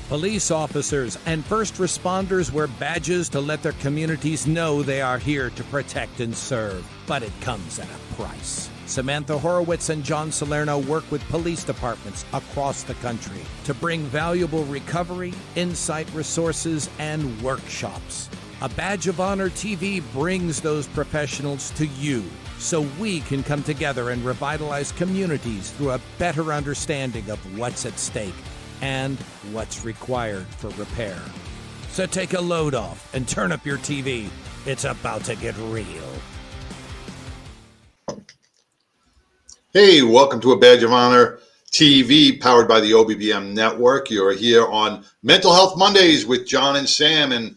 Police officers and first responders wear badges to let their communities know they are here to protect and serve, but it comes at a price. Samantha Horwitz and John Salerno work with police departments across the country to bring valuable recovery, insight resources, and workshops. A Badge of Honor TV brings those professionals to you so we can come together and revitalize communities through a better understanding of what's at stake and what's required for repair. So take a load off and turn up your TV. It's about to get real. Hey, welcome to A Badge of Honor TV, powered by the OBBM Network. You're here on Mental Health Mondays with John and Sam. And,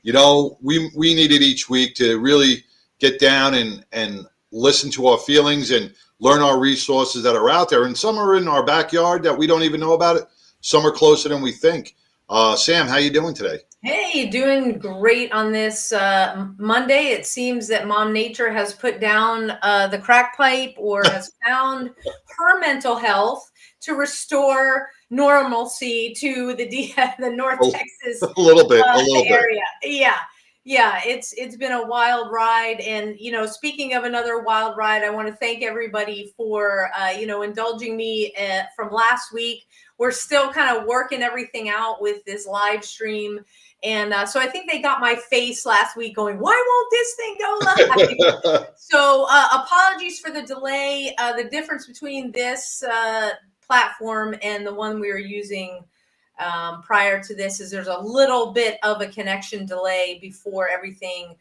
you know, we needed each week to really get down and listen to our feelings and learn our resources that are out there. And some are in our backyard that we don't even know about it. Some are closer than we think. Sam, how you doing today? Hey, doing great on this Monday. It seems that Mom Nature has put down the crack pipe or has found her mental health to restore normalcy to the North Texas a little bit area. Yeah, it's been a wild ride. And, you know, speaking of another wild ride, I want to thank everybody for, indulging me from last week. We're still kind of working everything out with this live stream. And so I think they got my face last week going, why won't this thing go live? So apologies for the delay. The difference between this platform and the one we were using prior to this is there's a little bit of a connection delay before everything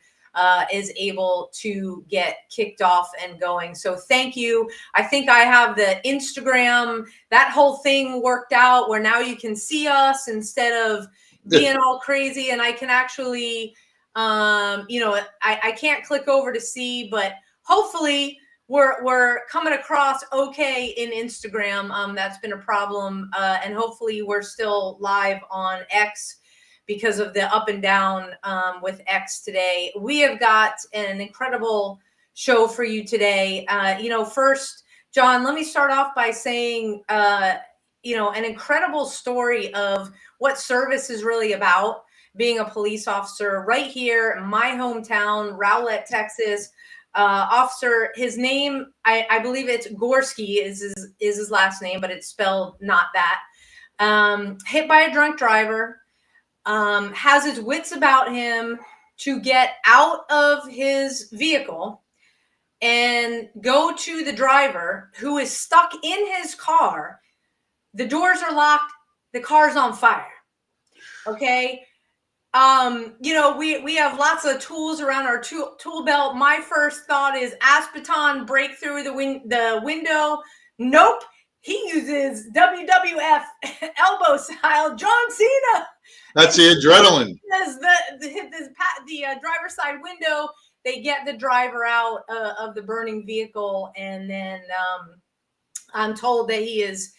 is able to get kicked off and going. So thank you. I think I have the Instagram, that whole thing worked out where now you can see us instead of being all crazy, and I can actually, I can't click over to see, but hopefully we're coming across okay in Instagram. That's been a problem, and hopefully we're still live on X because of the up and down with X today. We have got an incredible show for you today. First, John, let me start off by saying, an incredible story of what service is really about, being a police officer right here in my hometown, Rowlett, Texas. Officer, his name, I believe it's Gorski is his last name, but it's spelled not that. Hit by a drunk driver, has his wits about him to get out of his vehicle and go to the driver who is stuck in his car. The doors are locked. The car's on fire. Okay. We have lots of tools around our tool belt. My first thought is Aspeton break through the window. Nope. He uses WWF elbow style John Cena. That's the adrenaline. The driver's side window. They get the driver out of the burning vehicle, and then I'm told that he is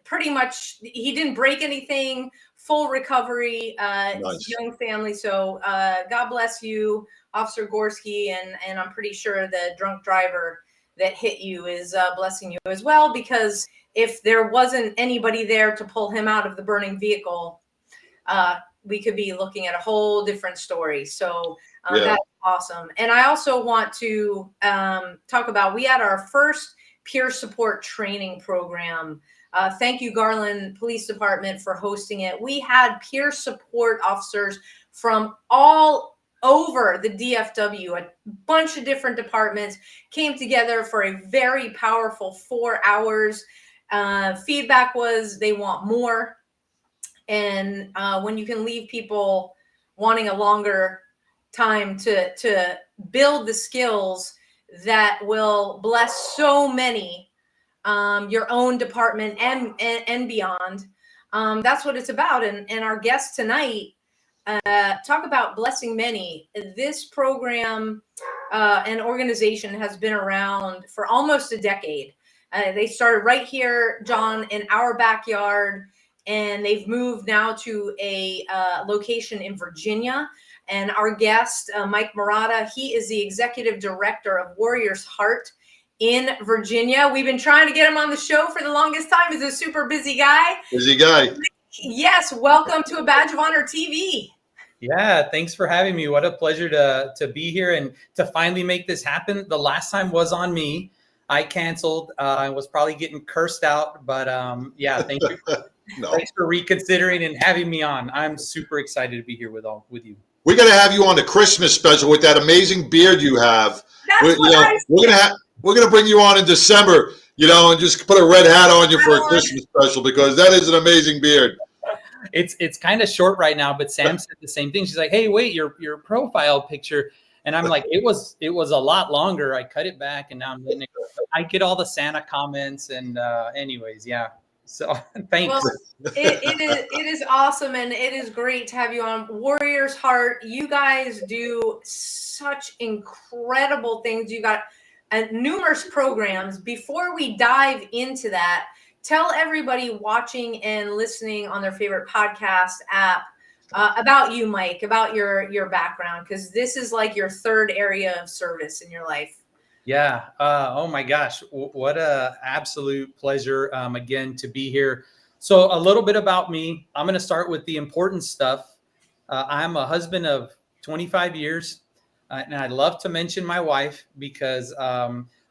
pretty much, he didn't break anything. Full recovery. Nice. Young family. So God bless you, Officer Gorski, and I'm pretty sure the drunk driver that hit you is blessing you as well, because if there wasn't anybody there to pull him out of the burning vehicle, we could be looking at a whole different story. So that's awesome. And I also want to talk about, we had our first peer support training program. Thank you, Garland Police Department, for hosting it. We had peer support officers from all over the DFW, a bunch of different departments came together for a very powerful 4 hours. Feedback was they want more. And when you can leave people wanting a longer time to build the skills that will bless so many, your own department and beyond, that's what it's about. And our guest tonight, talk about blessing many. This program and organization has been around for almost a decade. They started right here, John, in our backyard, and they've moved now to a location in Virginia. And our guest, Mike Marotta, he is the executive director of Warrior's Heart in Virginia. We've been trying to get him on the show for the longest time. He's a super busy guy. Yes, welcome to A Badge of Honor TV. Yeah, thanks for having me. What a pleasure to be here and to finally make this happen. The last time was on me. I canceled. I was probably getting cursed out, but yeah, thank you. No. Thanks for reconsidering and having me on. I'm super excited to be here with you. We got to have you on the Christmas special with that amazing beard you have. That's We're gonna bring you on in December, and just put a red hat on you for a Christmas special because that is an amazing beard. It's kind of short right now, but Sam said the same thing. She's like, "Hey, wait, your profile picture," and I'm like, "It was a lot longer. I cut it back, and now I'm letting it go." I get all the Santa comments, and anyways, yeah. So thanks. Well, it is awesome, and it is great to have you on. Warrior's Heart, you guys do such incredible things. You got numerous programs. Before we dive into that, tell everybody watching and listening on their favorite podcast app about you, Mike, about your background, because this is like your third area of service in your life. Yeah. Oh my gosh. What a absolute pleasure again to be here. So a little bit about me. I'm going to start with the important stuff. I'm a husband of 25 years. And I love to mention my wife because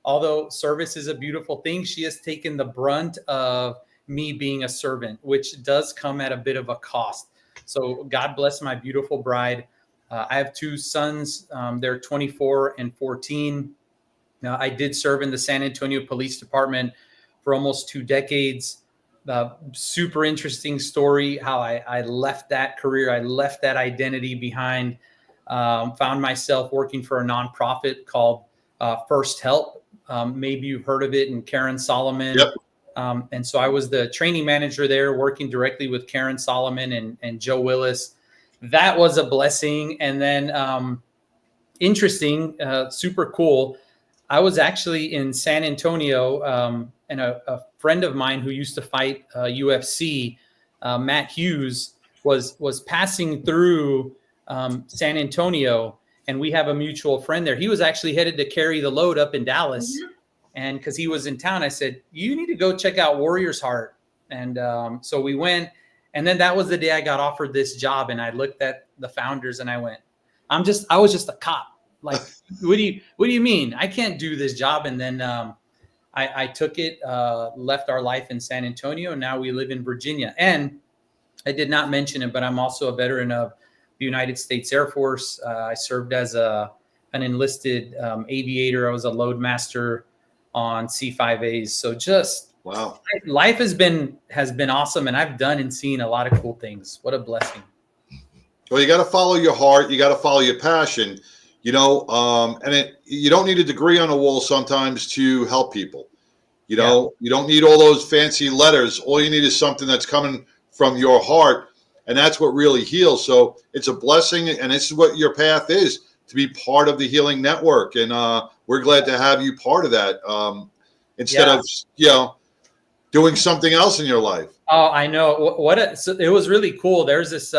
although service is a beautiful thing, she has taken the brunt of me being a servant, which does come at a bit of a cost. So God bless my beautiful bride. I have two sons. They're 24 and 14. Now, I did serve in the San Antonio Police Department for almost 2 decades. Super interesting story how I left that career. I left that identity behind. Found myself working for a nonprofit called First Help. Maybe you've heard of it, and Karen Solomon. Yep. And so I was the training manager there, working directly with Karen Solomon and Joe Willis. That was a blessing. And then interesting, super cool. I was actually in San Antonio, and a friend of mine who used to fight UFC, Matt Hughes, was passing through San Antonio, and we have a mutual friend there. He was actually headed to carry the load up in Dallas. Mm-hmm. And because he was in town, I said, "You need to go check out Warrior's Heart." And so we went, and then that was the day I got offered this job. And I looked at the founders and I went, I was just a cop. Like, what do you mean? I can't do this job. And then I took it, left our life in San Antonio, and now we live in Virginia. And I did not mention it, but I'm also a veteran of the United States Air Force. I served as an enlisted aviator. I was a load master on C-5As. So just wow, life has been awesome, and I've done and seen a lot of cool things. What a blessing. Well, you got to follow your heart. You got to follow your passion. You don't need a degree on the wall sometimes to help people. You don't need all those fancy letters. All you need is something that's coming from your heart, and that's what really heals. So it's a blessing, and this is what your path is, to be part of the Healing Network. And we're glad to have you part of that instead of doing something else in your life. Oh, I know. So it was really cool. There's this.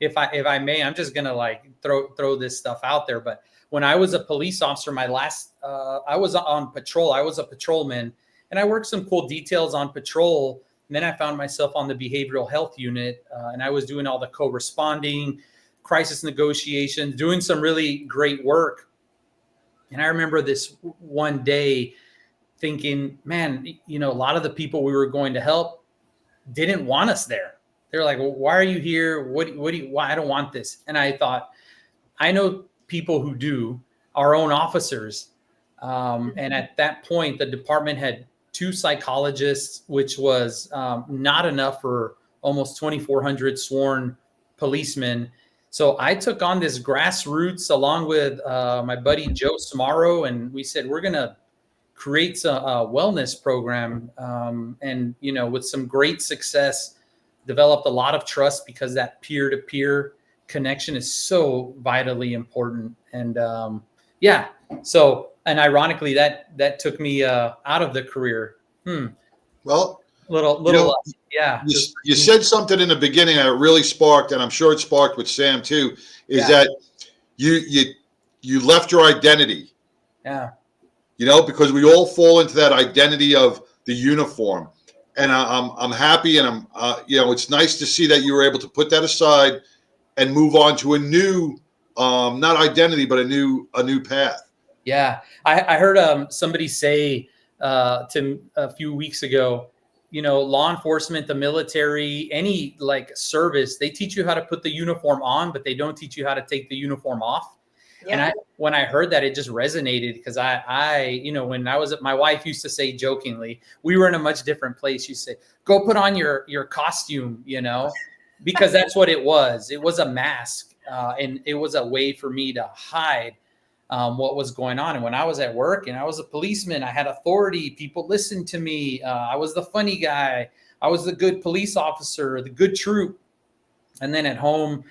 If I may, I'm just gonna throw this stuff out there. But when I was a police officer, I was on patrol. I was a patrolman, and I worked some cool details on patrol. And then I found myself on the behavioral health unit, and I was doing all the co-responding, crisis negotiations, doing some really great work. And I remember this one day thinking, man, a lot of the people we were going to help didn't want us there. They're like, well, why are you here? Why? I don't want this. And I thought, I know people who do, our own officers. And at that point, the department had 2 psychologists, which was not enough for almost 2,400 sworn policemen. So I took on this grassroots along with my buddy Joe Samaro, and we said, we're going to create a wellness program. And, with some great success, developed a lot of trust, because that peer-to-peer connection is so vitally important. And and ironically, that took me out of the career. Well, you said something in the beginning that really sparked, and I'm sure it sparked with Sam too, is that you left your identity. Yeah. Because we all fall into that identity of the uniform. and I'm happy, and it's nice to see that you were able to put that aside and move on to a new, not identity, but a new path. Yeah, I heard somebody say to a few weeks ago, law enforcement, the military, any like service, they teach you how to put the uniform on, but they don't teach you how to take the uniform off. Yeah. And when I heard that, it just resonated because I when I was my wife used to say jokingly, we were in a much different place. She said, "Go put on your costume," because that's what it was. It was a mask, and it was a way for me to hide what was going on. And when I was at work and I was a policeman, I had authority. People listened to me. I was the funny guy. I was the good police officer, the good troop. And then at home,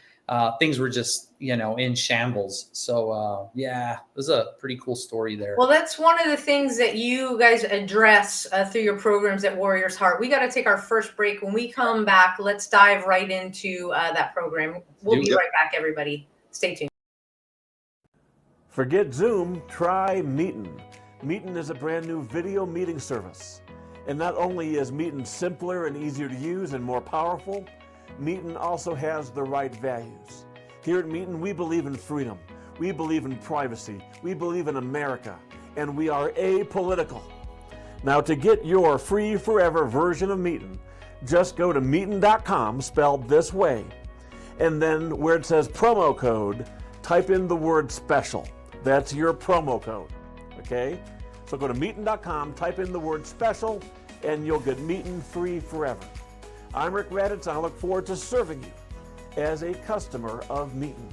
things were just, in shambles. So, it was a pretty cool story there. Well, that's one of the things that you guys address through your programs at Warriors Heart. We got to take our first break. When we come back, let's dive right into that program. We'll be right back, everybody. Stay tuned. Forget Zoom, try Meetin. Meetin is a brand new video meeting service. And not only is Meetin simpler and easier to use and more powerful, Meetin also has the right values. Here at Meetin, we believe in freedom. We believe in privacy. We believe in America. And we are apolitical. Now, to get your free forever version of Meetin, just go to Meetin.com, spelled this way. And then where it says promo code, type in the word special. That's your promo code, okay? So go to Meetin.com, type in the word special, and you'll get Meetin free forever. I'm Rick Raditz, and I look forward to serving you as a customer of Meetin.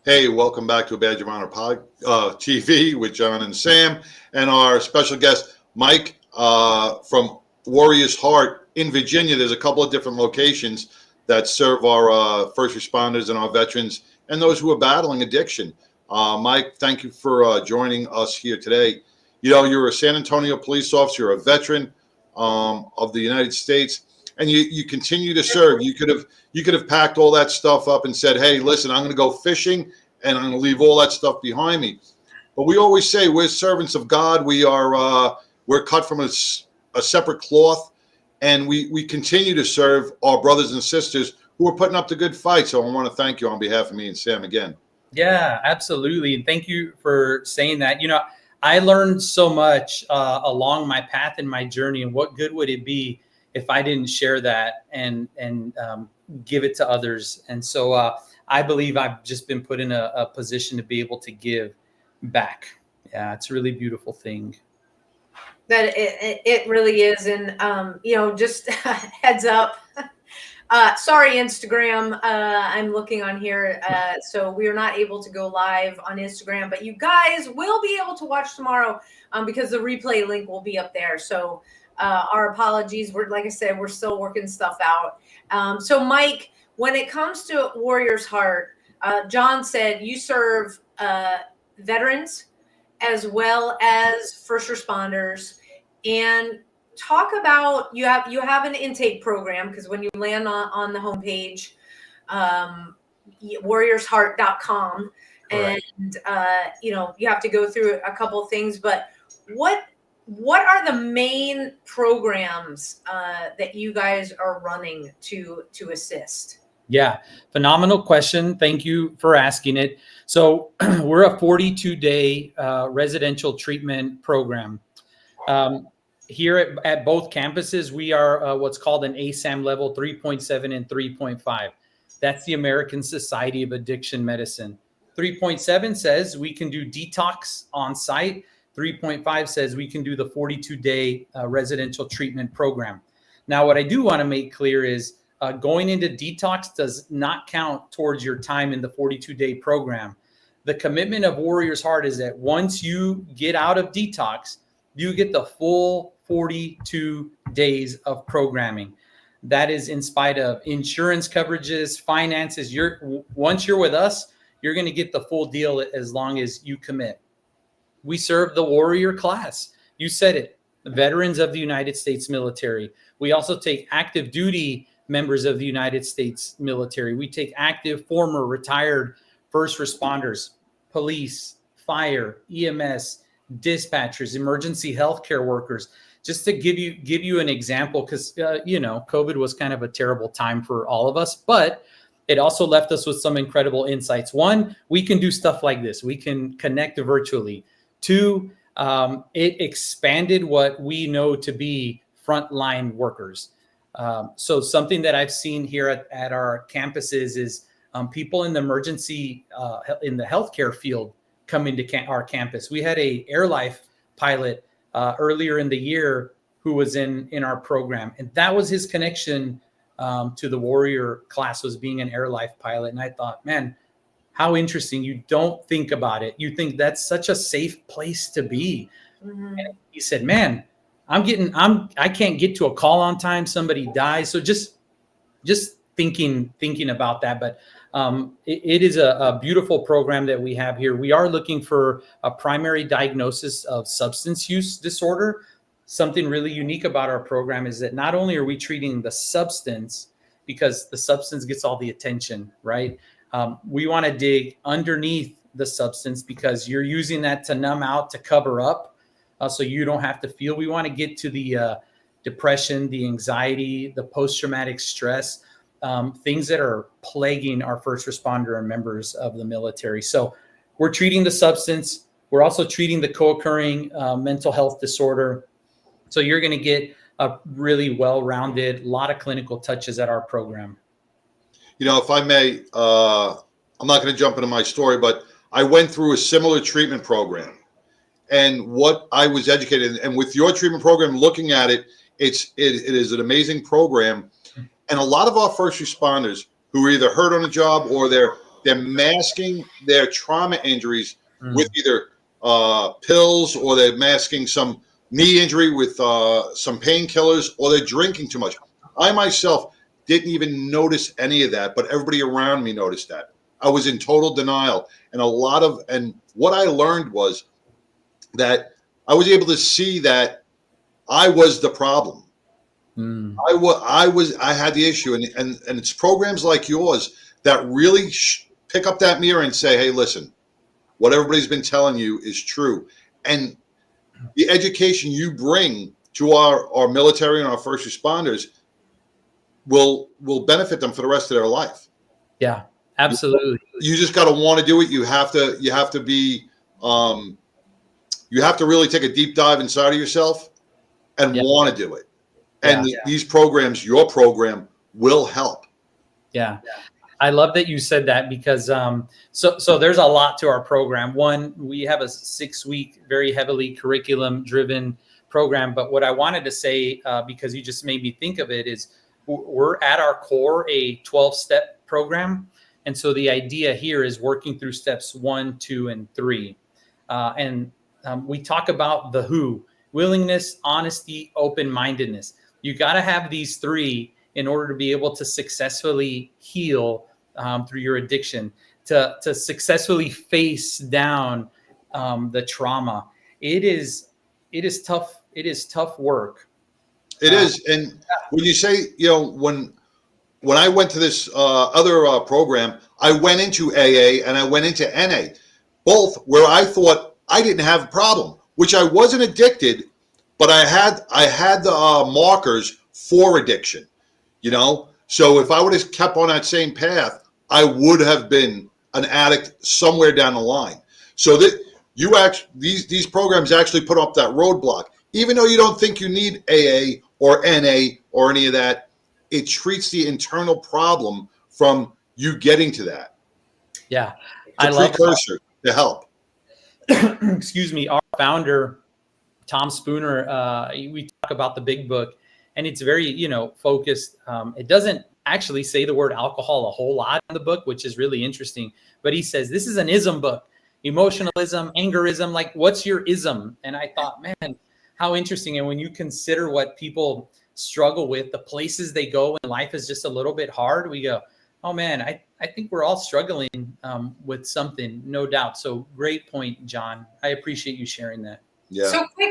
Hey, welcome back to a Badge of Honor TV with John and Sam, and our special guest, Mike, from Warriors Heart in Virginia. There's a couple of different locations that serve our first responders and our veterans and those who are battling addiction. Mike, thank you for joining us here today. You're a San Antonio police officer, you're a veteran of the United States, and you continue to serve. You could have packed all that stuff up and said, hey, listen, I'm going to go fishing and I'm going to leave all that stuff behind me. But we always say we're servants of God. We're cut from a separate cloth, and we continue to serve our brothers and sisters who are putting up the good fight. So I want to thank you on behalf of me and Sam again. Yeah, absolutely. And thank you for saying that. I learned so much along my path and my journey, and what good would it be if I didn't share that and give it to others. And so I believe I've just been put in a position to be able to give back. Yeah, it's a really beautiful thing. That it really is. And, just heads up. Sorry, Instagram. I'm looking on here. So we are not able to go live on Instagram, but you guys will be able to watch tomorrow because the replay link will be up there. So our apologies. Like I said, we're still working stuff out. So Mike, when it comes to Warriors Heart, John said you serve veterans as well as first responders, and talk about you have an intake program, because when you land on the homepage, warriorsheart.com, and you have to go through a couple of things. But what are the main programs that you guys are running to assist? Yeah, phenomenal question. Thank you for asking it. So we're a 42-day residential treatment program. Here at both campuses, we are what's called an ASAM level 3.7 and 3.5. That's the American Society of Addiction Medicine. 3.7 says we can do detox on site. 3.5 says we can do the 42-day residential treatment program. Now, what I do want to make clear is going into detox does not count towards your time in the 42-day program. The commitment of Warriors Heart is that once you get out of detox, you get the full 42 days of programming. That is in spite of insurance coverages, finances. Once you're with us, you're going to get the full deal as long as you commit. We serve the warrior class. You said it, the veterans of the United States military. We also take active duty members of the United States military. We take active, former, retired first responders, police, fire, EMS, dispatchers, emergency healthcare workers. Just to give you an example, because COVID was kind of a terrible time for all of us, but it also left us with some incredible insights. One, we can do stuff like this. We can connect virtually. Two, it expanded what we know to be frontline workers. So something that I've seen here at our campuses is people in the emergency, in the healthcare field come into our campus. We had a airlife pilot earlier in the year who was in our program. And that was his connection to the Warrior class, was being an airlife pilot. And I thought, man, how interesting. You don't think about it. You think that's such a safe place to be. Mm-hmm. And he said, man, I can't get to a call on time. Somebody dies. So just thinking about that. But it is a beautiful program that we have here. We are looking for a primary diagnosis of substance use disorder. Something really unique about our program is that not only are we treating the substance, because the substance gets all the attention, right? We want to dig underneath the substance because you're using that to numb out, to cover up, so you don't have to feel. We want to get to the depression, the anxiety, the post-traumatic stress, things that are plaguing our first responder and members of the military. So we're treating the substance. We're also treating the co-occurring mental health disorder. So you're going to get a really well-rounded, lot of clinical touches at our program. If I may, I'm not going to jump into my story, but I went through a similar treatment program. And what I was educated, and with your treatment program, looking at it, it is an amazing program. And a lot of our first responders who are either hurt on a job or they're masking their trauma injuries with either pills, or they're masking some knee injury with some painkillers, or they're drinking too much. I myself didn't even notice any of that, but everybody around me noticed that. I was in total denial. And what I learned was that I was able to see that I was the problem. I had the issue, and it's programs like yours that really pick up that mirror and say, hey, listen, what everybody's been telling you is true. And the education you bring to our military and our first responders will benefit them for the rest of their life. Yeah, absolutely. You just got to want to do it. You have to be, you have to really take a deep dive inside of yourself and want to do it. And these programs, your program, will help. Yeah. I love that you said that, because so there's a lot to our program. One, we have a 6-week, very heavily curriculum-driven program. But what I wanted to say, because you just made me think of it, is we're at our core a 12-step program. And so the idea here is working through steps 1, 2, and 3. And we talk about the who: willingness, honesty, open-mindedness. You got to have these 3 in order to be able to successfully heal through your addiction, to successfully face down the trauma. It is tough. It is tough work. It is. And when you say, when I went to this other program, I went into AA and I went into NA, both where I thought I didn't have a problem, which I wasn't addicted, but I had the markers for addiction. So if I would have kept on that same path, I would have been an addict somewhere down the line. So that these programs actually put up that roadblock. Even though you don't think you need AA or NA or any of that, it treats the internal problem from you getting to that. Yeah. It's a precursor to help. Excuse me. Our founder, Tom Spooner, we talk about the big book, and it's very, focused. It doesn't actually say the word alcohol a whole lot in the book, which is really interesting. But he says, this is an ism book: emotionalism, angerism. Like, what's your ism? And I thought, man, how interesting. And when you consider what people struggle with, the places they go when life is just a little bit hard, we go, oh man, I think we're all struggling with something, no doubt. So great point, John. I appreciate you sharing that. Yeah.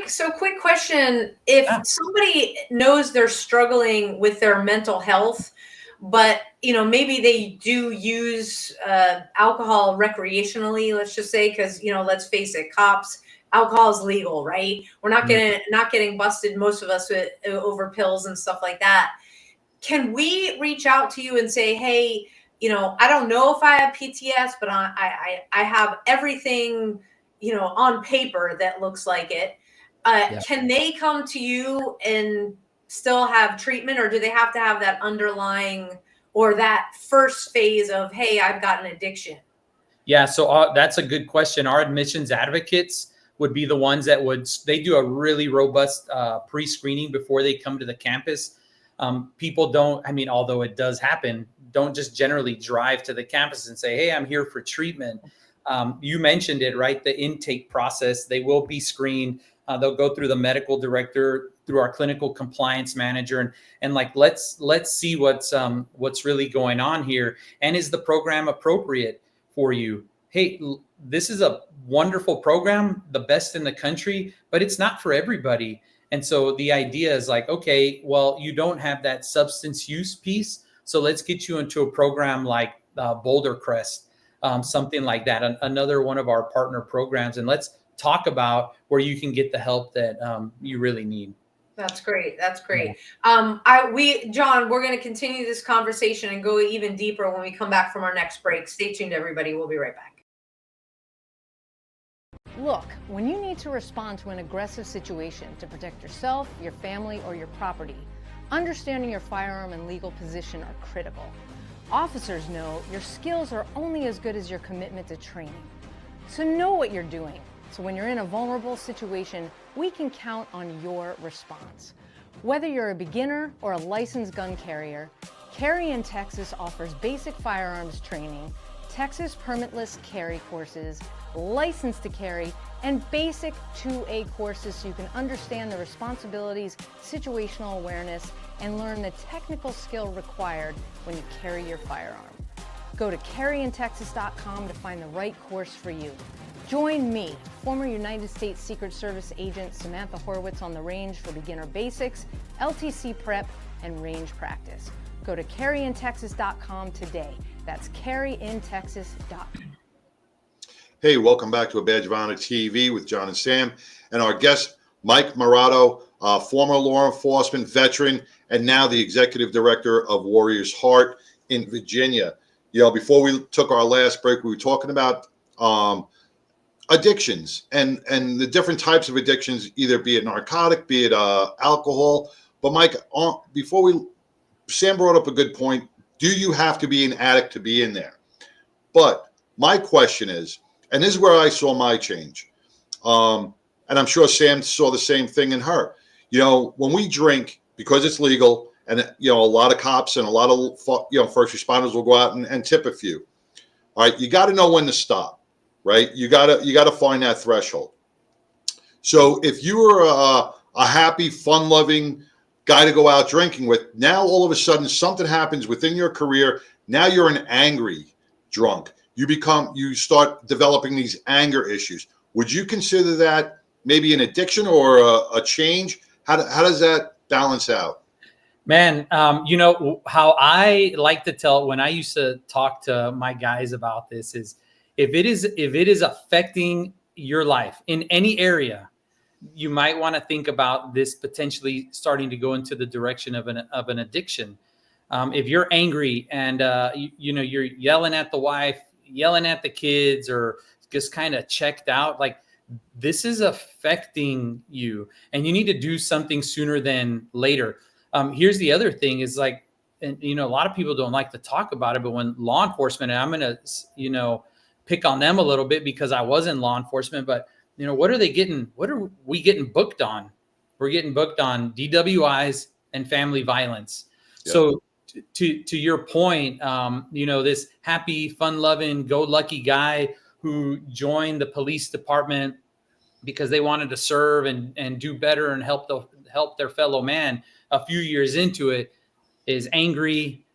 So quick question. If somebody knows they're struggling with their mental health, but maybe they do use alcohol recreationally, let's just say, because let's face it, cops, alcohol is legal, right? We're not getting busted, most of us, over pills and stuff like that. Can we reach out to you and say, hey, I don't know if I have PTS, but I have everything on paper that looks like it. Can they come to you and still have treatment, or do they have to have that underlying or that first phase of, hey, I've got an addiction? Yeah, so that's a good question. Our admissions advocates would be the ones that they do a really robust pre-screening before they come to the campus. People don't, although it does happen, don't just generally drive to the campus and say, hey, I'm here for treatment. You mentioned it, right? The intake process, they will be screened. They'll go through the medical director, through our clinical compliance manager, and let's see what's really going on here. And is the program appropriate for you? Hey, this is a wonderful program, the best in the country, but it's not for everybody. And so the idea is okay, well, you don't have that substance use piece, so let's get you into a program like Boulder Crest, something like that, another one of our partner programs, and let's talk about where you can get the help that you really need. That's great. That's great. John, we're going to continue this conversation and go even deeper when we come back from our next break. Stay tuned, everybody. We'll be right back. Look, when you need to respond to an aggressive situation to protect yourself, your family, or your property, understanding your firearm and legal position are critical. Officers know your skills are only as good as your commitment to training. So know what you're doing. So when you're in a vulnerable situation, we can count on your response. Whether you're a beginner or a licensed gun carrier, Carry in Texas offers basic firearms training, Texas permitless carry courses, license to carry, and basic 2A courses so you can understand the responsibilities, situational awareness, and learn the technical skill required when you carry your firearm. Go to carryintexas.com to find the right course for you. Join me, former United States Secret Service agent Samantha Horwitz, on the range for beginner basics, LTC prep, and range practice. Go to carryintexas.com today. That's carryintexas.com. Hey, welcome back to A Badge of Honor TV with John and Sam, and our guest, Mike Marotta, former law enforcement veteran, and now the executive director of Warriors Heart in Virginia. Before we took our last break, we were talking about addictions and the different types of addictions, either be it narcotic, be it alcohol. But Mike, Sam brought up a good point. Do you have to be an addict to be in there? But my question is, and this is where I saw my change, and I'm sure Sam saw the same thing in her. When we drink, because it's legal, and a lot of cops and a lot of first responders will go out and tip a few. All right, you got to know when to stop, right? You got to find that threshold. So if you were a happy, fun-loving guy to go out drinking with, now all of a sudden something happens within your career. Now you're an angry drunk. You start developing these anger issues. Would you consider that maybe an addiction or a change? How does that balance out? Man, how I like to tell, when I used to talk to my guys about this, is if it is affecting your life in any area, you might want to think about this potentially starting to go into the direction of an addiction. If you're angry and you're yelling at the wife, yelling at the kids, or just kind of checked out, this is affecting you, and you need to do something sooner than later. Here's the other thing is a lot of people don't like to talk about it, but when law enforcement, and I'm going to, pick on them a little bit because I was in law enforcement, but what are we getting booked on? We're getting booked on DWIs and family violence. Yep. So to your point, this happy, fun-loving, go-lucky guy who joined the police department because they wanted to serve and do better and help their fellow man, a few years into it, is angry,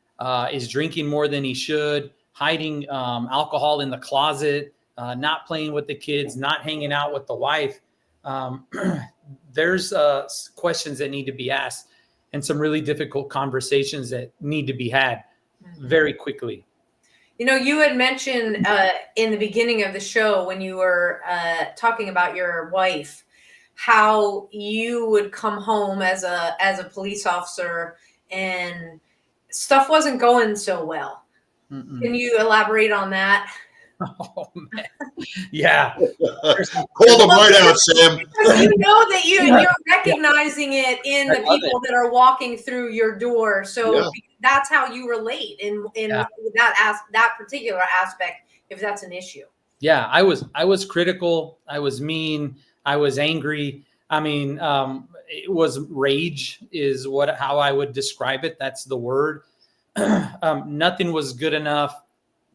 is drinking more than he should, hiding alcohol in the closet, not playing with the kids, not hanging out with the wife. there's questions that need to be asked and some really difficult conversations that need to be had very quickly. You know, you had mentioned in the beginning of the show when you were talking about your wife, how you would come home as a police officer and stuff wasn't going so well. Mm-mm. Can you elaborate on that? Oh man, yeah. Call them right out, Sam. Because you know that you're recognizing it in the people that are walking through your door. So that's how you relate in that particular aspect, if that's an issue. Yeah, I was critical. I was mean. I was angry. I mean, it was rage is how I would describe it. That's the word. Nothing was good enough.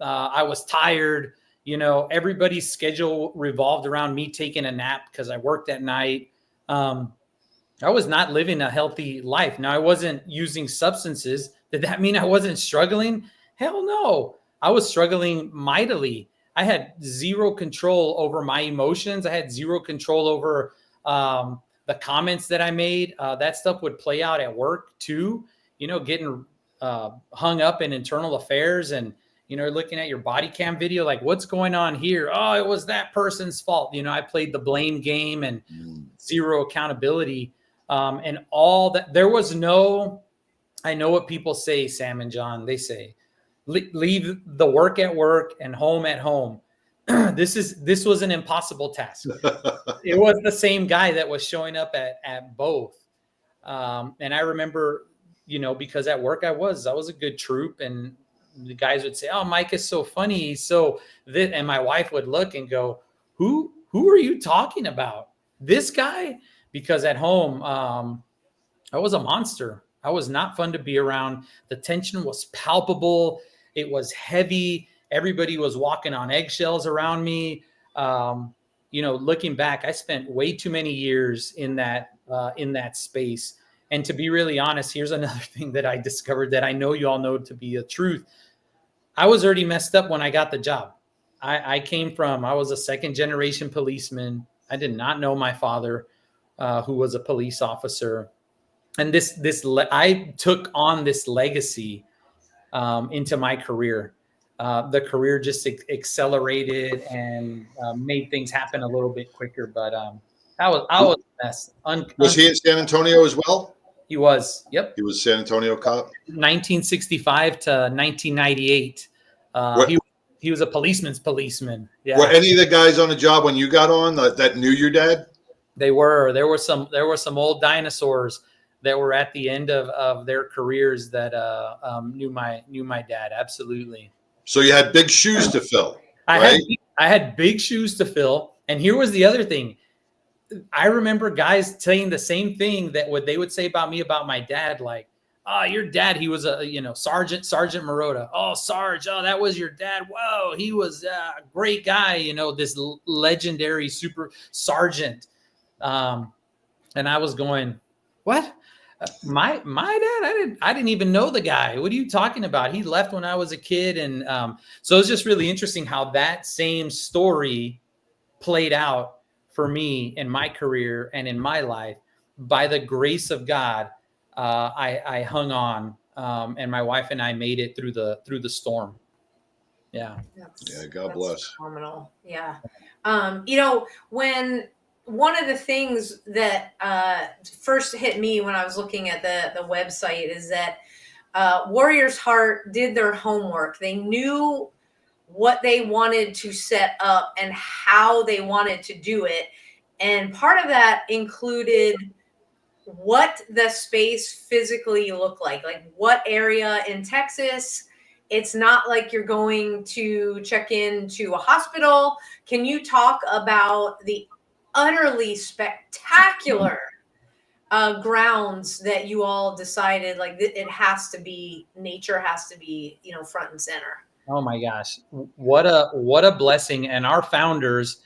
I was tired. You know, everybody's schedule revolved around me taking a nap because I worked at night. I was not living a healthy life. Now, I wasn't using substances. Did that mean I wasn't struggling? Hell no. I was struggling mightily. I had zero control over my emotions. I had zero control over the comments that I made. That stuff would play out at work too. You know, getting hung up in internal affairs and, you know, looking at your body cam video, like what's going on here? Oh, it was that person's fault. You know, I played the blame game and zero accountability. And all that, there was no, I know what people say, Sam and John, they say, leave the work at work and home at home. This was an impossible task. It was the same guy that was showing up at both. And I remember, you know, because at work I was a good troop, and the guys would say, "Oh, Mike is so funny." He's so this, and my wife would look and go, Who are you talking about? This guy? Because at home, I was a monster. I was not fun to be around. The tension was palpable. It was heavy. Everybody was walking on eggshells around me. You know, looking back, I spent way too many years in that space. And to be really honest, here's another thing that I discovered that I know you all know to be a truth. I was already messed up when I got the job. I was a second generation policeman. I did not know my father, who was a police officer. And I took on this legacy into my career. The career just accelerated and made things happen a little bit quicker. But I was a mess. Was he in San Antonio as well? He was. Yep. He was San Antonio cop. 1965 to 1998. He was a policeman's policeman. Yeah. Were any of the guys on the job when you got on that knew your dad? They were. There were some old dinosaurs that were at the end of their careers that knew my dad. Absolutely. So you had big shoes to fill. I had big shoes to fill. And here was the other thing. I remember guys saying the same thing that what they would say about me, about my dad, like, "Oh, your dad, he was a, Sergeant Marotta. Oh, Sarge, oh, that was your dad. Whoa, he was a great guy, this legendary super sergeant." And I was going, "What? My dad? I didn't even know the guy. What are you talking about? He left when I was a kid." And so it's just really interesting how that same story played out for me in my career and in my life. By the grace of God, I hung on, and my wife and I made it through the storm. Yeah. God bless. Phenomenal. Yeah. When one of the things that first hit me when I was looking at the website is that Warrior's Heart did their homework. They knew what they wanted to set up and how they wanted to do it. And part of that included what the space physically looked like what area in Texas. It's not like you're going to check into a hospital. Can you talk about the utterly spectacular grounds that you all decided it has to be, nature has to be, front and center? Oh my gosh. What a blessing. And our founders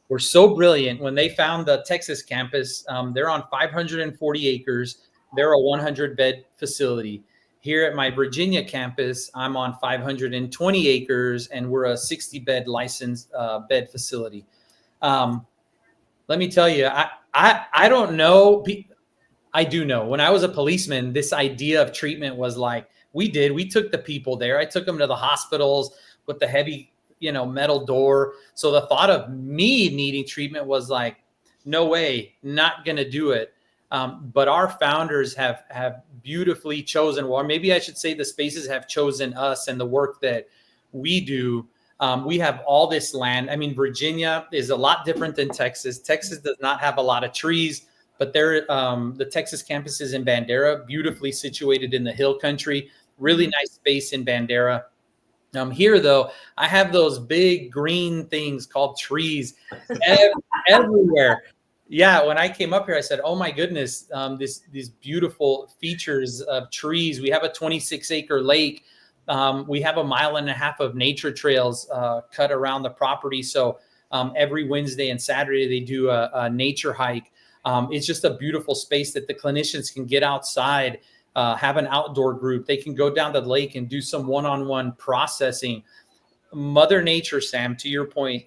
were so brilliant when they found the Texas campus. They're on 540 acres. They're a 100-bed facility. Here at my Virginia campus, I'm on 520 acres, and we're a 60-bed licensed bed facility. Let let me tell you, I don't know. I do know. When I was a policeman, this idea of treatment was like, we took the people there. I took them to the hospitals with the heavy, metal door. So the thought of me needing treatment was like, no way, not going to do it. But our founders have beautifully chosen, or maybe I should say the spaces have chosen us and the work that we do. We have all this land. I mean, Virginia is a lot different than Texas. Texas does not have a lot of trees, but the Texas campus is in Bandera, beautifully situated in the hill country. Really nice space in Bandera. Here, though, I have those big green things called trees everywhere. Yeah, when I came up here, I said, "Oh my goodness, these beautiful features of trees." We have a 26-acre lake. We have 1.5 miles of nature trails cut around the property. So every Wednesday and Saturday they do a nature hike. It's just a beautiful space that the clinicians can get outside, have an outdoor group. They can go down to the lake and do some one-on-one processing. Mother Nature, Sam, to your point,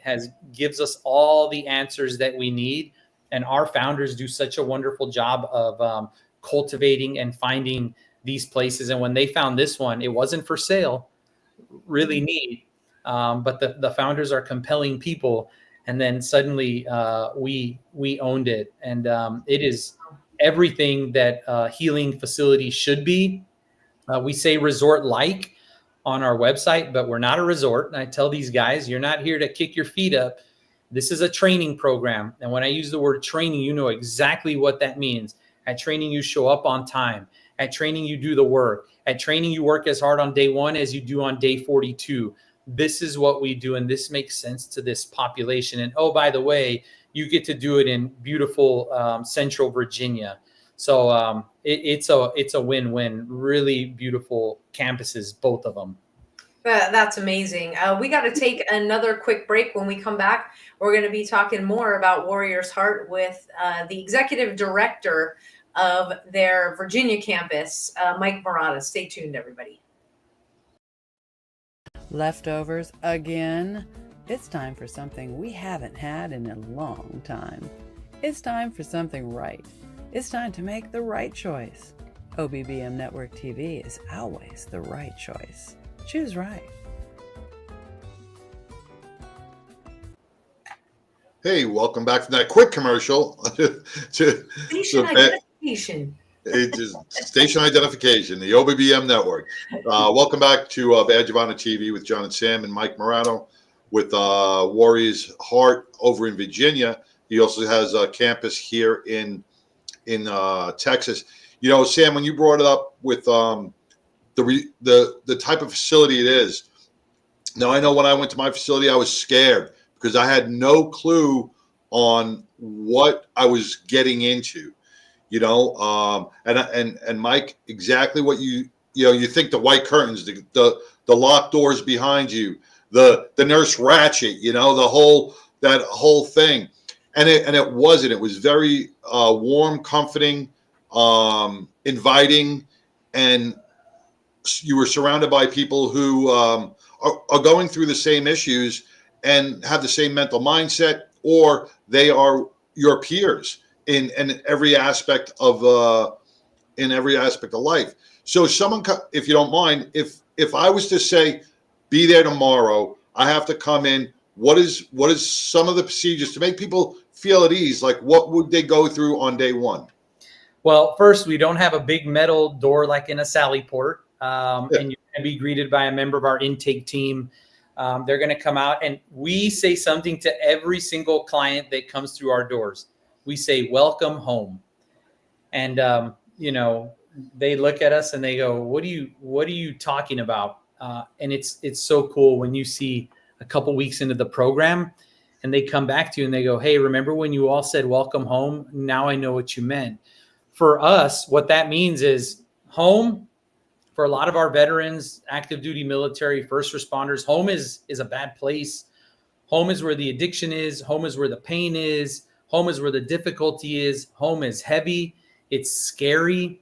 gives us all the answers that we need. And our founders do such a wonderful job of cultivating and finding these places. And when they found this one, it wasn't for sale, really neat. But the founders are compelling people. And then suddenly we owned it. And it is everything that a healing facility should be. We say resort-like on our website, but we're not a resort. And I tell these guys, you're not here to kick your feet up. This is a training program. And when I use the word training, you know exactly what that means. At training, you show up on time. At training, you do the work. At training, you work as hard on day 1 as you do on day 42. This is what we do, and this makes sense to this population. And oh, by the way, you get to do it in beautiful Central Virginia. So it's a win-win. Really beautiful campuses, both of them. That's amazing. We got to take another quick break. When we come back, we're going to be talking more about Warrior's Heart with the executive director of their Virginia campus, Mike Marotta. Stay tuned, everybody. Leftovers again? It's time for something we haven't had in a long time. It's time for something right. It's time to make the right choice. OBBM Network TV is always the right choice. Choose right. Hey, welcome back from that quick commercial to Station identification. It is station identification, the OBBM network. Welcome back to Badge of Honor TV with John and Sam and Mike Marotta with Warrior's Heart over in Virginia. He also has a campus here in Texas. You know, Sam, when you brought it up with the type of facility it is. Now, I know when I went to my facility, I was scared because I had no clue on what I was getting into, you know. And Mike, exactly what you think, the white curtains, the locked doors behind you, the nurse ratchet, you know, that whole thing. And it wasn't. It was very warm, comforting, inviting, and you were surrounded by people who are going through the same issues and have the same mental mindset, or they are your peers in every aspect of life. So someone, if you don't mind, if I was to say, be there tomorrow, I have to come in. What is some of the procedures to make people feel at ease? Like, what would they go through on day 1? Well, first, we don't have a big metal door like in a Sally Port. And you're going to be greeted by a member of our intake team. They're going to come out, and we say something to every single client that comes through our doors. We say, welcome home. And, they look at us and they go, what are you talking about? And it's so cool when you see a couple weeks into the program and they come back to you and they go, hey, remember when you all said, welcome home? Now I know what you meant. For us, what that means is home. For a lot of our veterans, active duty military, first responders, home is a bad place. Home is where the addiction is. Home is where the pain is. Home is where the difficulty is. Home is heavy. It's scary.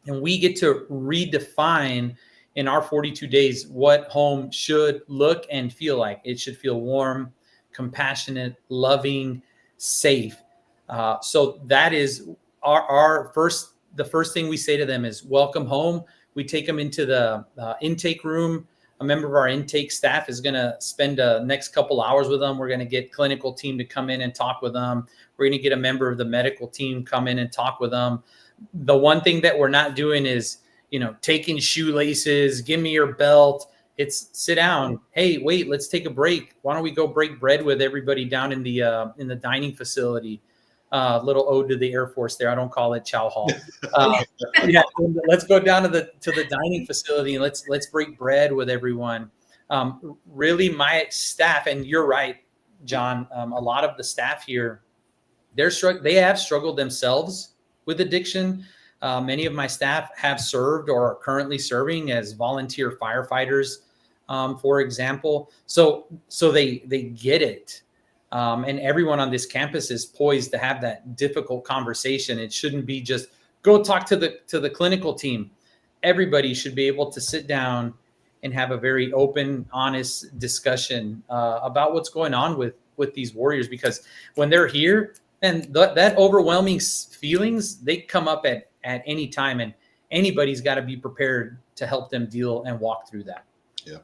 And we get to redefine in our 42 days what home should look and feel like. It should feel warm, compassionate, loving, safe. So that is the first thing we say to them is welcome home. We take them into the intake room. A member of our intake staff is going to spend the next couple hours with them. We're going to get clinical team to come in and talk with them. We're going to get a member of the medical team come in and talk with them. The one thing that we're not doing is, taking shoelaces, give me your belt. It's sit down. Hey, wait, let's take a break. Why don't we go break bread with everybody down in the dining facility? Little ode to the Air Force there. I don't call it chow hall. Yeah, let's go down to the dining facility and let's break bread with everyone. Really, my staff, and you're right, John. A lot of the staff here, they have struggled themselves with addiction. Many of my staff have served or are currently serving as volunteer firefighters, for example. So they get it. And everyone on this campus is poised to have that difficult conversation. It shouldn't be just go talk to the clinical team. Everybody should be able to sit down and have a very open, honest discussion about what's going on with these warriors, because when they're here, and that overwhelming feelings, they come up at any time, and anybody's got to be prepared to help them deal and walk through that. Yeah,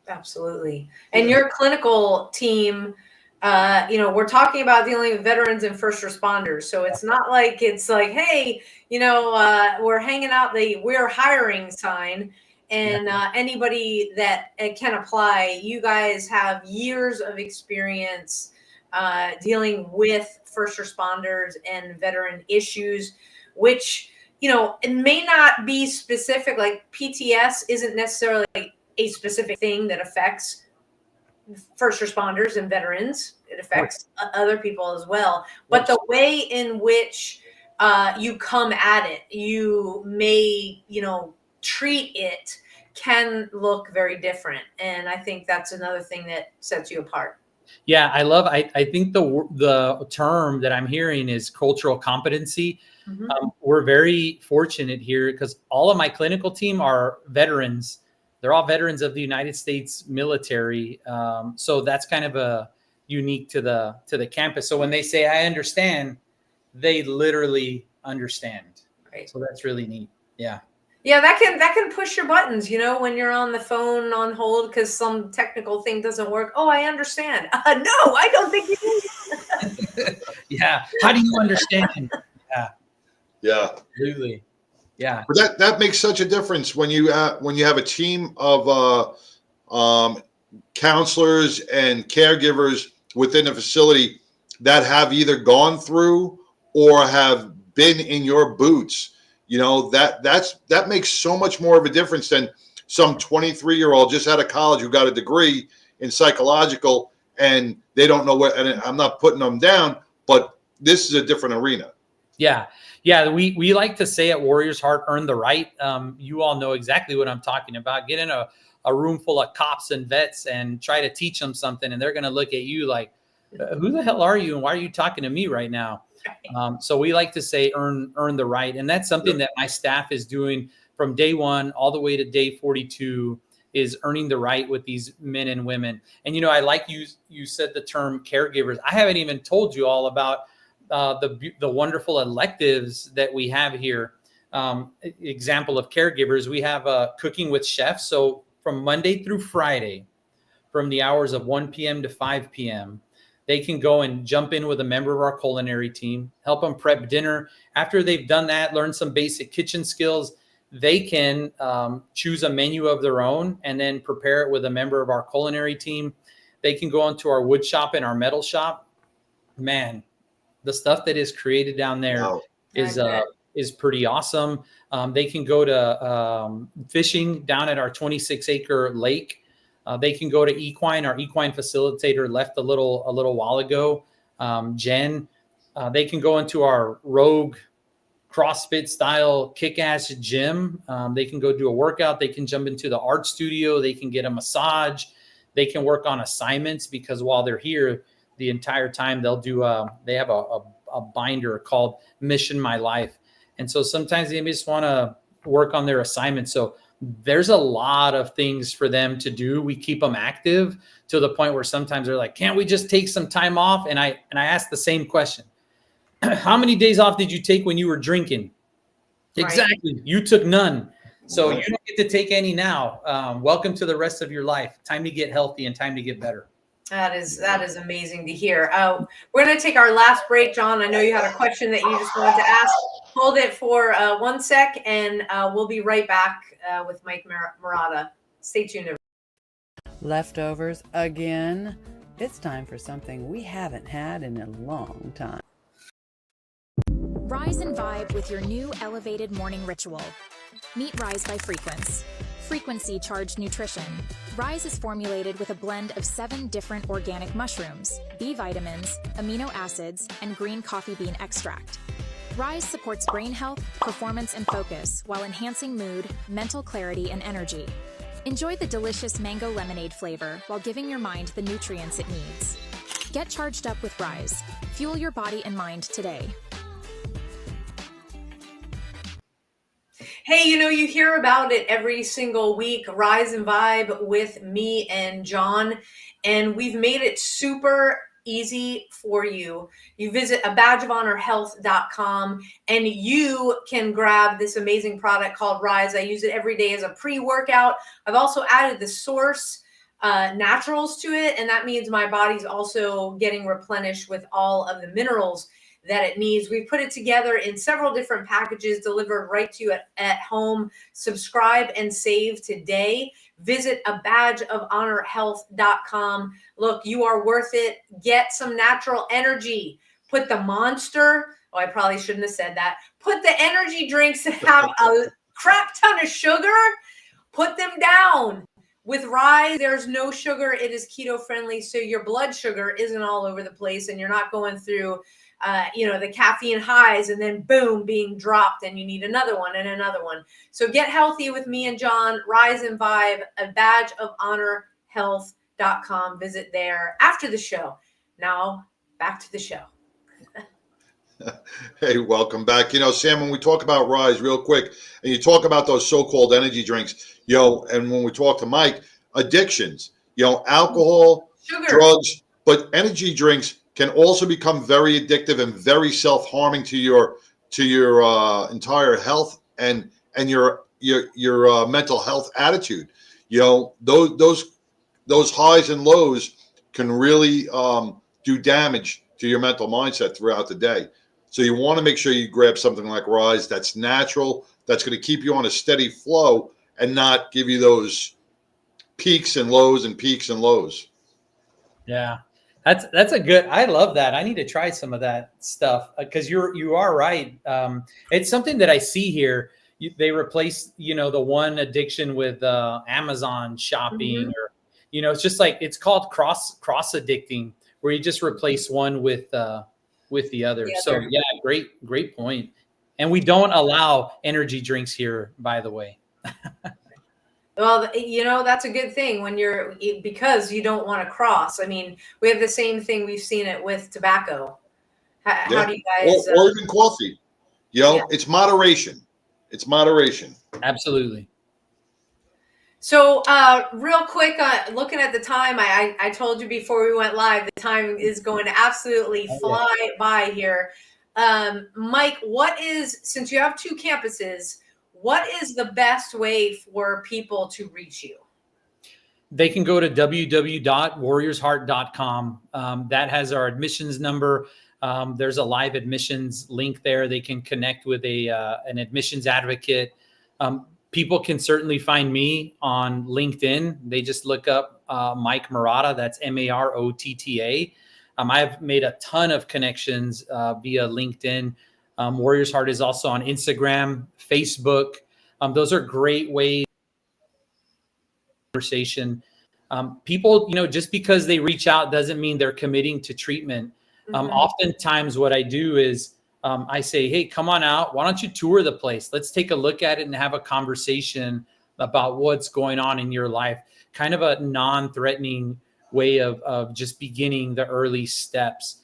absolutely. And your clinical team, we're talking about dealing with veterans and first responders. So it's not like hey, we're hanging out we're hiring sign and anybody that can apply. You guys have years of experience dealing with first responders and veteran issues, which, it may not be specific, like PTS isn't necessarily a specific thing that affects first responders and veterans. It affects other people as well. But the way in which you come at it, you may, treat it, can look very different. And I think that's another thing that sets you apart. Yeah, I think the term that I'm hearing is cultural competency. Mm-hmm. We're very fortunate here because all of my clinical team are veterans. They're all veterans of the United States military. So that's kind of unique to the campus. So when they say, I understand, they literally understand. Right. So that's really neat. Yeah. Yeah, that can push your buttons, when you're on the phone on hold because some technical thing doesn't work. Oh, I understand. No, I don't think you do. Yeah. How do you understand? Yeah. Yeah. Absolutely. Yeah. But that makes such a difference when you have a team of counselors and caregivers within a facility that have either gone through or have been in your boots. That makes so much more of a difference than some 23-year-old just out of college who got a degree in psychological and they don't know what. And I'm not putting them down, but this is a different arena. Yeah. Yeah. We like to say at Warriors Heart, earn the right. You all know exactly what I'm talking about. Get in a room full of cops and vets and try to teach them something. And they're going to look at you like, who the hell are you? And why are you talking to me right now? So we like to say earn the right. And that's something that my staff is doing from day 1 all the way to day 42 is earning the right with these men and women. And, I like you said the term caregivers. I haven't even told you all about the wonderful electives that we have here. Example of caregivers, we have cooking with chefs. So from Monday through Friday, from the hours of 1 p.m. to 5 p.m., they can go and jump in with a member of our culinary team, help them prep dinner. After they've done that, learn some basic kitchen skills, they can choose a menu of their own and then prepare it with a member of our culinary team. They can go into our wood shop and our metal shop. Man, the stuff that is created down there is pretty awesome. They can go to fishing down at our 26-acre lake. They can go to equine. Our equine facilitator left a little while ago, Jen. They can go into our Rogue CrossFit style kick-ass gym. They can go do a workout. They can jump into the art studio. They can get a massage. They can work on assignments because while they're here, the entire time they have a binder called Mission My Life. And so sometimes they just want to work on their assignments. So there's a lot of things for them to do. We keep them active to the point where sometimes they're like, can't we just take some time off? And I ask the same question. How many days off did you take when you were drinking? Right. Exactly. You took none. So you don't get to take any now. Welcome to the rest of your life. Time to get healthy and time to get better. That is amazing to hear. We're going to take our last break, John. I know you had a question that you just wanted to ask. Hold it for 1 sec, and we'll be right back with Mike Marotta. Stay tuned. Leftovers again. It's time for something we haven't had in a long time. Rise and vibe with your new elevated morning ritual. Meet Rise by Frequency. Frequency-charged nutrition. Rise is formulated with a blend of 7 different organic mushrooms, B vitamins, amino acids, and green coffee bean extract. Rise supports brain health, performance, and focus while enhancing mood, mental clarity, and energy. Enjoy the delicious mango lemonade flavor while giving your mind the nutrients it needs. Get charged up with Rise. Fuel your body and mind today. Hey, you hear about it every single week, Rise and Vibe with me and John, and we've made it super easy for you. You visit abadgeofhonorhealth.com and you can grab this amazing product called Rise. I use it every day as a pre-workout. I've also added the Source naturals to it, and that means my body's also getting replenished with all of the minerals that it needs. We put it together in several different packages delivered right to you at home. Subscribe and save today. Visit abadgeofhonorhealth.com. Look, you are worth it. Get some natural energy. Put the Monster, I probably shouldn't have said that. Put the energy drinks that have a crap ton of sugar, put them down. With Rise, there's no sugar. It is keto friendly, so your blood sugar isn't all over the place and you're not going through the caffeine highs and then boom, being dropped and you need another one and another one. So get healthy with me and John, Rise and Vibe, abadgeofhonorhealth.com. Visit there after the show. Now back to the show. Hey, welcome back. Sam, when we talk about Rise real quick and you talk about those so-called energy drinks, and when we talk to Mike, addictions, alcohol, sugar, drugs, but energy drinks can also become very addictive and very self-harming to your entire health and your mental health attitude. Those highs and lows can really do damage to your mental mindset throughout the day. So you want to make sure you grab something like Rise that's natural, that's going to keep you on a steady flow and not give you those peaks and lows and peaks and lows. Yeah. That's a good, I love that. I need to try some of that stuff because you are right. It's something that I see here. They replace, the one addiction with Amazon shopping, or, it's just like, it's called cross addicting, where you just replace one with the other. So yeah, great point. And we don't allow energy drinks here, by the way. Well, that's a good thing because you don't want to cross. I mean, we have the same thing. We've seen it with tobacco. How do you guys? Or even coffee. It's moderation. It's moderation. Absolutely. So real quick, looking at the time, I told you before we went live, the time is going to absolutely fly by here. Mike, since you have 2 campuses, what is the best way for people to reach you? They can go to www.warriorsheart.com. That has our admissions number. There's a live admissions link there. They can connect with an admissions advocate. People can certainly find me on LinkedIn. They just look up Mike Marotta. That's Marotta. I've made a ton of connections via LinkedIn. Warriors Heart is also on Instagram, Facebook. Those are great ways conversation. People, just because they reach out doesn't mean they're committing to treatment. Oftentimes what I do is I say, hey, come on out. Why don't you tour the place? Let's take a look at it and have a conversation about what's going on in your life. Kind of a non-threatening way of just beginning the early steps.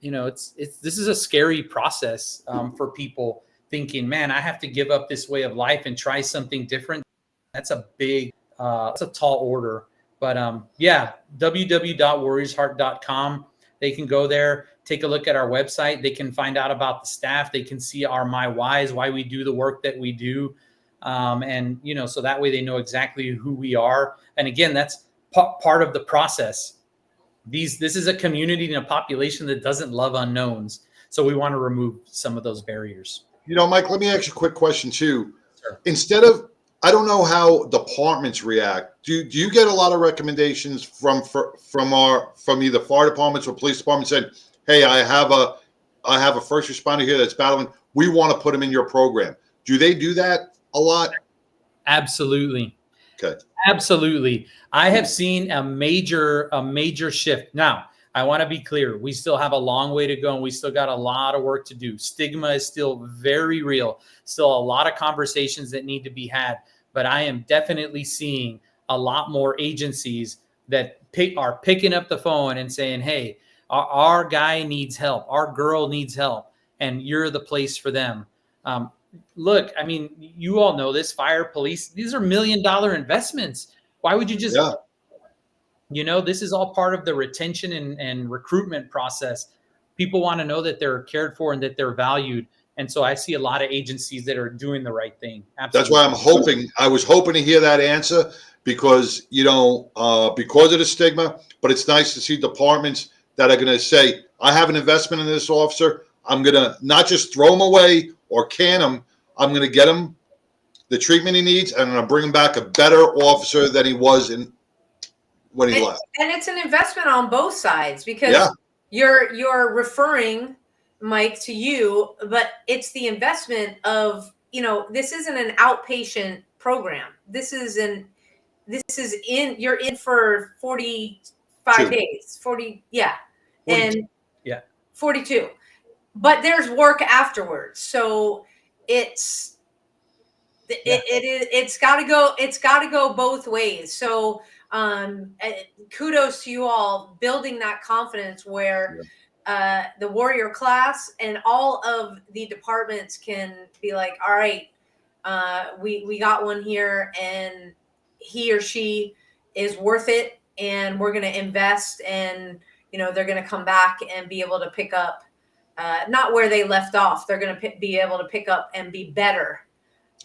This is a scary process for people thinking, man, I have to give up this way of life and try something different. That's a big, that's a tall order. But yeah, www.warriorsheart.com. They can go there, take a look at our website. They can find out about the staff. They can see our my whys, why we do the work that we do. And, you know, so that way they know exactly who we are. And again, that's part of the process. This is a community and a population that doesn't love unknowns. So we want to remove some of those barriers. You know, Mike, let me ask you a quick question too. Sure. Instead of, I don't know how departments react. Do you get a lot of recommendations from either fire departments or police departments saying, "Hey, I have a first responder here that's battling. We want to put him in your program." Do they do that a lot? Absolutely. Okay. Absolutely. I have seen a major shift. Now, I want to be clear. We still have a long way to go, and we still got a lot of work to do. Stigma is still very real. Still a lot of conversations that need to be had. But I am definitely seeing a lot more agencies that are picking up the phone and saying, "Hey, our guy needs help. Our girl needs help, and you're the place for them." Look, I mean, you all know this, fire, police, these are $1 million investments. Why would you just, you know, this is all part of the retention and recruitment process. People want to know that they're cared for and that they're valued. And so I see a lot of agencies that are doing the right thing. Absolutely. That's why I was hoping to hear that answer because, you know, because of the stigma, but it's nice to see departments that are going to say, I have an investment in this officer. I'm going to not just throw him away or can him. I'm going to get him the treatment he needs, and I'm going to bring him back a better officer than he was when he left. And it's an investment on both sides because you're referring, Mike, to you, but it's the investment of, you know, this isn't an outpatient program. You're in for 45 days, 40. Yeah. 42. And 42. But there's work afterwards. So it's got to go both ways. So kudos to you all building that confidence where the warrior class and all of the departments can be like, all right, we got one here and he or she is worth it and we're going to invest, and, you know, they're going to come back and be able to pick up not where they left off. They're going to be able to pick up and be better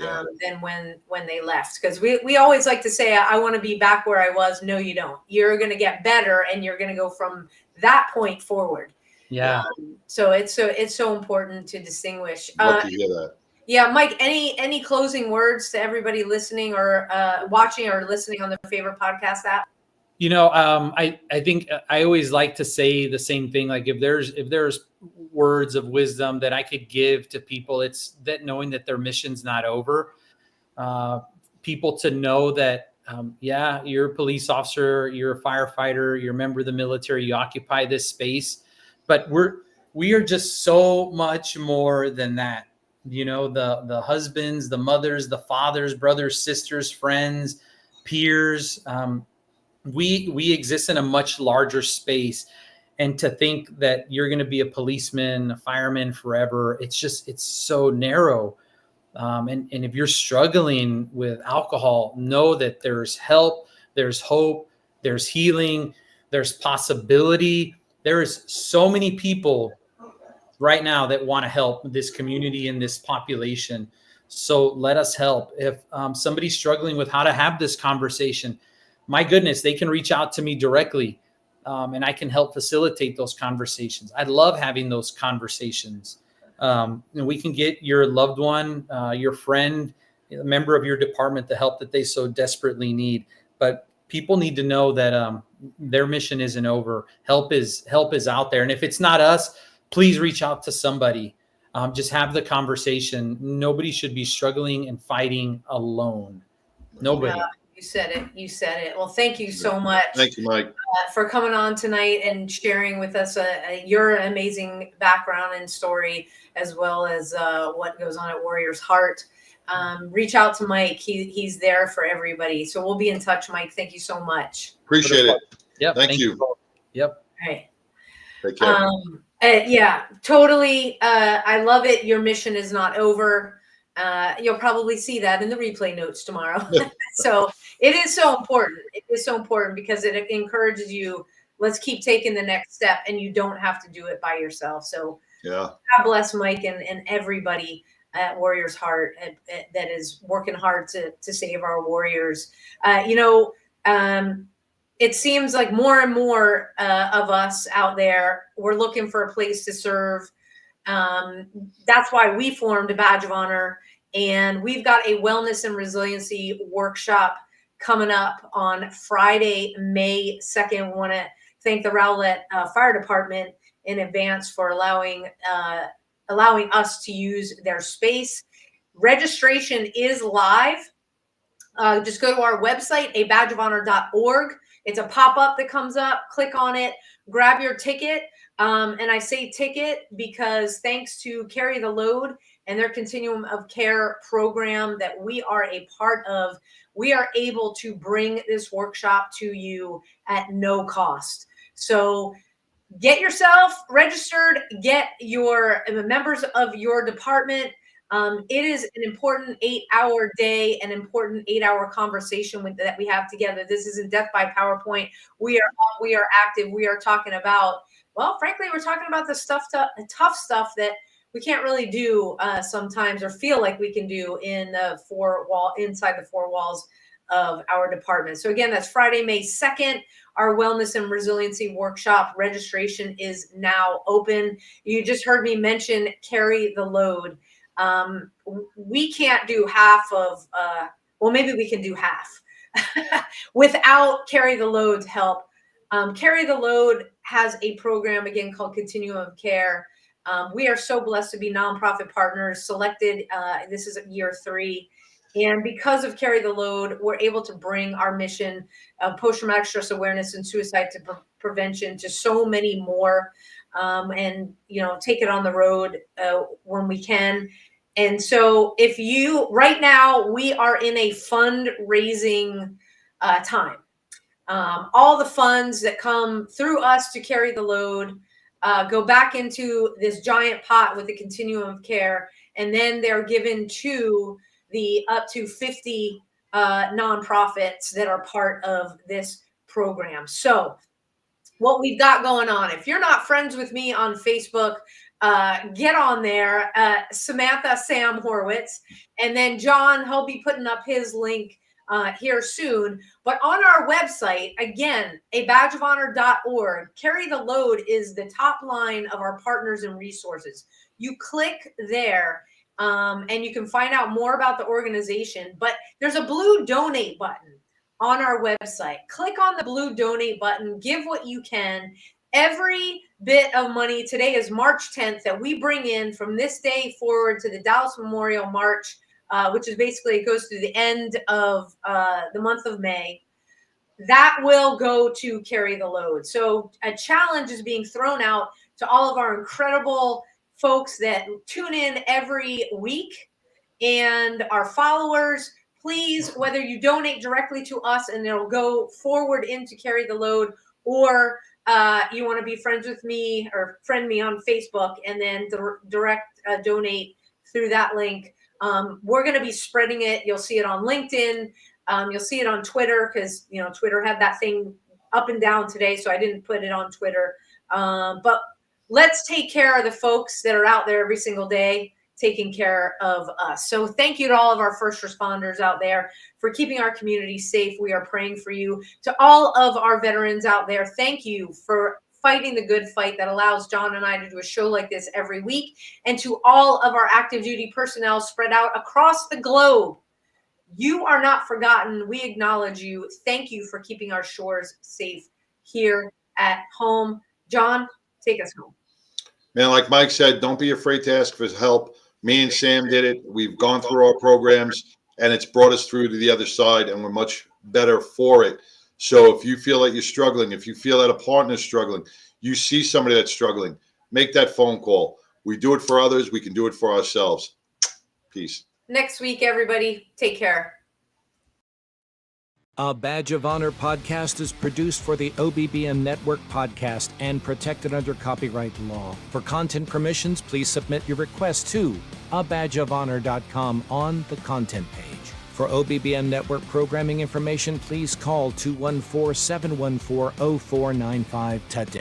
than when they left. Because we always like to say, I want to be back where I was. No, you don't. You're going to get better, and you're going to go from that point forward. Yeah. So it's so important to distinguish. Love to hear that. Yeah, Mike. Any closing words to everybody listening or watching or listening on their favorite podcast app? You know, I think I always like to say the same thing. Like if there's words of wisdom that I could give to people, it's that knowing that their mission's not over. People to know that, you're a police officer, you're a firefighter, you're a member of the military, you occupy this space, but we are just so much more than that. You know, the husbands, the mothers, the fathers, brothers, sisters, friends, peers. We exist in a much larger space, and to think that you're going to be a policeman, a fireman forever, it's so narrow. And if you're struggling with alcohol, know that there's help, there's hope, there's healing, there's possibility. There is so many people right now that want to help this community and this population. So let us help. If somebody's struggling with how to have this conversation, my goodness, they can reach out to me directly, and I can help facilitate those conversations. I love having those conversations. And we can get your loved one, your friend, a member of your department, the help that they so desperately need. But people need to know that their mission isn't over. Help is out there. And if it's not us, please reach out to somebody. Just have the conversation. Nobody should be struggling and fighting alone. Nobody. Yeah. You said it. Well, thank you so much. Thank you, Mike, for coming on tonight and sharing with us your amazing background and story, as well as what goes on at Warrior's Heart. Reach out to Mike. He's there for everybody. So we'll be in touch, Mike. Thank you so much. Appreciate it. Yep. Thank you. Yep. All right. Take care. Yeah, totally. I love it. Your mission is not over. You'll probably see that in the replay notes tomorrow. So it is so important. It is so important because it encourages you. Let's keep taking the next step, and you don't have to do it by yourself. So Yeah. God bless Mike and everybody at Warriors Heart that is working hard to save our warriors. It seems like more and more of us out there, we're looking for a place to serve. That's why we formed a Badge of Honor, and we've got a wellness and resiliency workshop coming up on Friday, May 2nd. We want to thank the Rowlett Fire Department in advance for allowing us to use their space. Registration is live. Just go to our website, abadgeofhonor.org. It's a pop-up that comes up. Click on it, grab your ticket. And I say ticket because thanks to Carry the Load and their Continuum of Care program that we are a part of, we are able to bring this workshop to you at no cost. So get yourself registered, get your members of your department. It is an important 8-hour day, an important 8-hour conversation that we have together. This isn't death by PowerPoint. We are active. We are talking about, well, frankly, we're talking about the tough stuff that we can't really do sometimes, or feel like we can do inside the four walls of our department. So again, that's Friday, May 2nd. Our Wellness and Resiliency Workshop registration is now open. You just heard me mention Carry the Load. We can't do half of, maybe we can do half without Carry the Load's help. Carry the Load has a program, again, called Continuum of Care. We are so blessed to be nonprofit partners selected. This is year 3. And because of Carry the Load, we're able to bring our mission of post-traumatic stress awareness and suicide prevention to so many more, and, take it on the road when we can. And so right now, we are in a fundraising time. All the funds that come through us to Carry the Load go back into this giant pot with the Continuum of Care, and then they're given to the up to 50 nonprofits that are part of this program. So what we've got going on, if you're not friends with me on Facebook, get on there. Samantha, Sam Horwitz, and then John, he'll be putting up his link here soon. But on our website, again, abadgeofhonor.org, Carry the Load is the top line of our partners and resources. You click there, and you can find out more about the organization. But there's a blue donate button on our website. Click on the blue donate button. Give what you can. Every bit of money, today is March 10th, that we bring in from this day forward to the Dallas Memorial March, which is basically, it goes through the end of the month of May, that will go to Carry the Load. So a challenge is being thrown out to all of our incredible folks that tune in every week and our followers. Please, whether you donate directly to us and it'll go forward into Carry the Load, or you want to be friends with me or friend me on Facebook and then direct donate through that link. We're going to be spreading it. You'll see it on LinkedIn. You'll see it on Twitter because, Twitter had that thing up and down today, so I didn't put it on Twitter. But let's take care of the folks that are out there every single day taking care of us. So thank you to all of our first responders out there for keeping our community safe. We are praying for you. To all of our veterans out there, thank you for fighting the good fight that allows John and I to do a show like this every week. And to all of our active duty personnel spread out across the globe, you are not forgotten. We acknowledge you. Thank you for keeping our shores safe here at home. John, take us home. Man, like Mike said, don't be afraid to ask for help. Me and Sam did it. We've gone through our programs, and it's brought us through to the other side, and we're much better for it. So if you feel like you're struggling, if you feel that a partner is struggling, you see somebody that's struggling, make that phone call. We do it for others. We can do it for ourselves. Peace. Next week, everybody, take care. A Badge of Honor podcast is produced for the OBBM Network podcast and protected under copyright law. For content permissions, please submit your request to abadgeofhonor.com on the content page. For OBBM Network programming information, please call 214-714-0495 today.